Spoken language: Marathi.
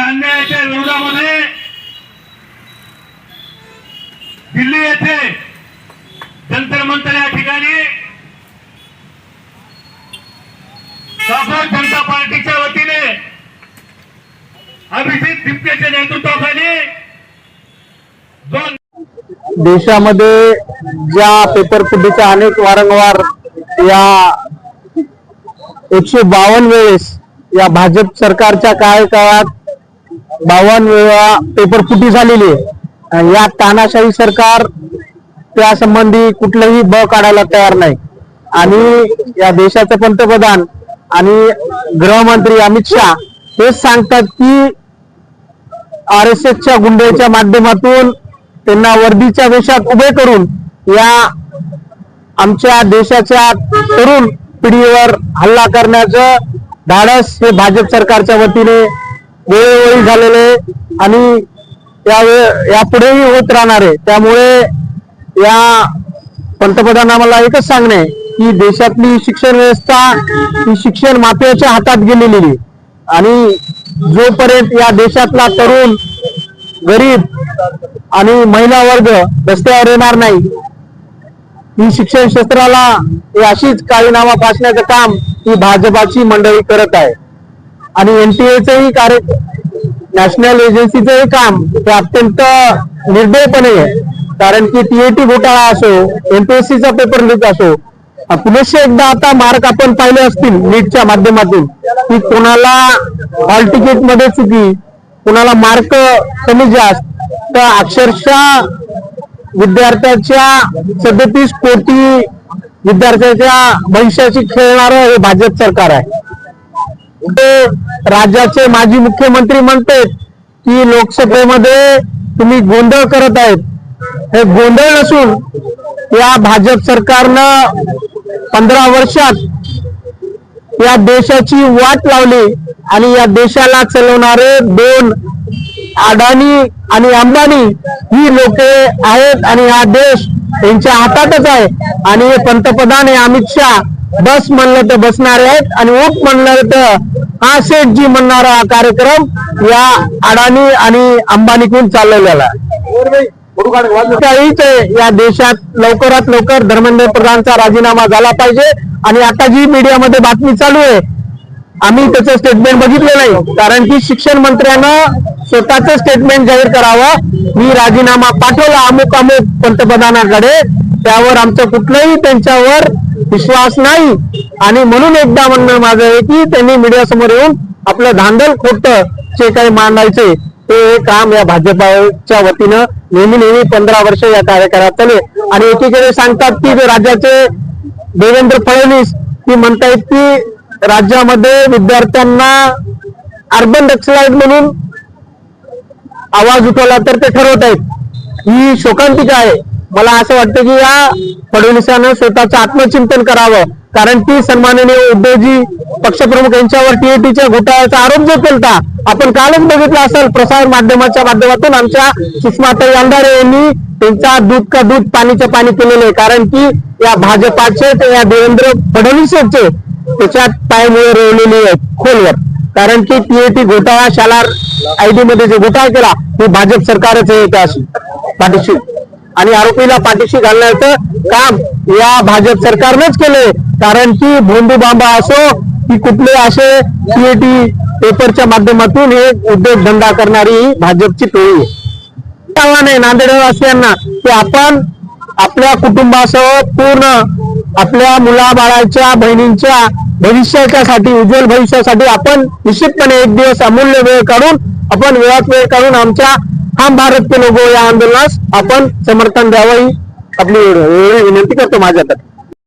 अन्यायाच्या विरोधामध्ये दिल्ली येथे जंतर मंतर या ठिकाणी भारतीय जनता पार्टीच्या वतीने अभिजित टिपकेच्या नेतृत्वाखाली देशामध्ये ज्या पेपर फुटीच्या अनेक वारंवार या 152 वेळेस या भाजप सरकारच्या कार्यकाळात 52 वेळा पेपर फुटी झालेली आहे। या तानाशाही सरकार त्या संबंधी कुठलंही ब काढायला तयार नाही आणि या देशाचे पंतप्रधान आणि गृहमंत्री अमित शाह हेच सांगतात की RSSच्या गुंड्याच्या माध्यमातून त्यांना वर्दीच्या वेशात उभे करून या आमच्या देशाच्या तरुण पिढीवर हल्ला करण्याचं धाडस हे भाजप सरकारच्या वतीने वेळोवेळी झालेले आणि यापुढेही होत राहणार आहे। त्यामुळे या पंतप्रधानांना एकच सांगणे की देशातली शिक्षण व्यवस्था ही शिक्षण माफियाच्या हातात गेलेली आणि जोपर्यंत या देशातला तरुण गरीब आणि महिला वर्ग रस्त्यावर येणार नाही ही शिक्षण क्षेत्राला अशीच काळीनामा फासण्याचं काम ही भाजपाची मंडळी करत आहे आणि NTAचंही कार्य नॅशनल एजन्सीचंही काम हे अत्यंत निर्दयपणे आहे। कारण की TAT घोटाळा असो MPSCचा पेपर लीक असो पुनश्च एकदा आता मार्क आपण पाहिले असतील नीटच्या माध्यमातून की कोणाला हॉल तिकीट मध्ये चुकी कोणाला मार्क कमी जास्त तर अक्षरशः विद्यार्थ्याच्या 37 कोटी विद्यार्थ्याच्या भविष्याची खेळणारं हे भाजप सरकार आहे। ते राज्याचे माजी मुख्यमंत्री म्हणतात की लोकसभेमध्ये तुम्ही गोंधळ करत आहेत, हे गोंधळ नसून या भाजप सरकारनं 15 वर्षात या देशाची वाट लावली आणि या देशाला चालवणारे 2 अडाणी आणि अंबानी ही लोके आहेत आणि हा देश त्यांच्या हातातच आहे आणि हे पंतप्रधान हे अमित शाह बस म्हणलं तर बसणारे आहेत आणि उठ म्हणलं तर हा सेठजी म्हणणारा हा कार्यक्रम या अडाणी आणि अंबानीकडून चालवलेला आहे। या देशात लवकरात लवकर धर्मेंद्र प्रधानचा राजीनामा झाला पाहिजे आणि आता जी मीडियामध्ये बातमी चालू आहे आम्ही त्याचं स्टेटमेंट बघितलं नाही कारण की शिक्षण मंत्र्यानं स्वतःचं स्टेटमेंट जाहीर करावं मी राजीनामा पाठवला अमुक पंतप्रधानाकडे त्यावर आमचं कुठलंही त्यांच्यावर विश्वास नाही आणि म्हणून एकदा म्हणणं माझं आहे की त्यांनी मीडिया समोर येऊन आपलं धांदल खोटं जे काही मांडायचे ते काम या भाजपाच्या वतीनं नेहमी 15 वर्ष या कार्यकाळात चालले आणि एकीकडे सांगतात की राज्याचे देवेंद्र फडणवीस ती म्हणतायत की राज्यामध्ये विद्यार्थ्यांना अर्बन नक्सलाइट म्हणून आवाज उठवला तर ते ठरवत आहेत ही शोकांतिका आहे। मला असं वाटतं की या फडणवीसांना स्वतःचं आत्मचिंतन करावं कारण की सन्माननीय उद्धवजी पक्षप्रमुख यांच्यावर TATच्या घोटाळ्याचा आरोप जो केलता आपण कालच बघितला असेल प्रसार माध्यमाच्या माध्यमातून आमच्या सुषमाताई अंधारे यांनी त्यांचा दूध का दूध पाणीचं पाणी केलेलं आहे कारण की या भाजपाचे या देवेंद्र फडणवीसचे त्याच्यात पायमुळे रोवलेली आहेत खोलवर कारण की TAT घोटाळा शालार ID मध्ये जे घोटाळा केला हे भाजप सरकारच आहे त्याशी पाठीशी आणि आरोपीला पाठीशी घालण्याचं काम या भाजप सरकारनेच केलंय कारण की भोंदू बांबा असो की कुठले असे TAT पेपरच्या माध्यमातून हे उद्योगधंदा करणारी भाजपची टोळी आहे। नांदेड वासियांना की आपण आपल्या कुटुंबासह पूर्ण आपल्या मुलाबाळाच्या बहिणींच्या भविष्यासाठी उज्ज्वल भविष्यासाठी आपण निश्चितपणे एक दिवस अमूल्य वेळ काढून आपण वेळात वेळ काढून आमच्या हम भारत के लोगो या आंदोलनास आपण समर्थन द्यावं ही आपली विनंती करतो माझ्याकडे।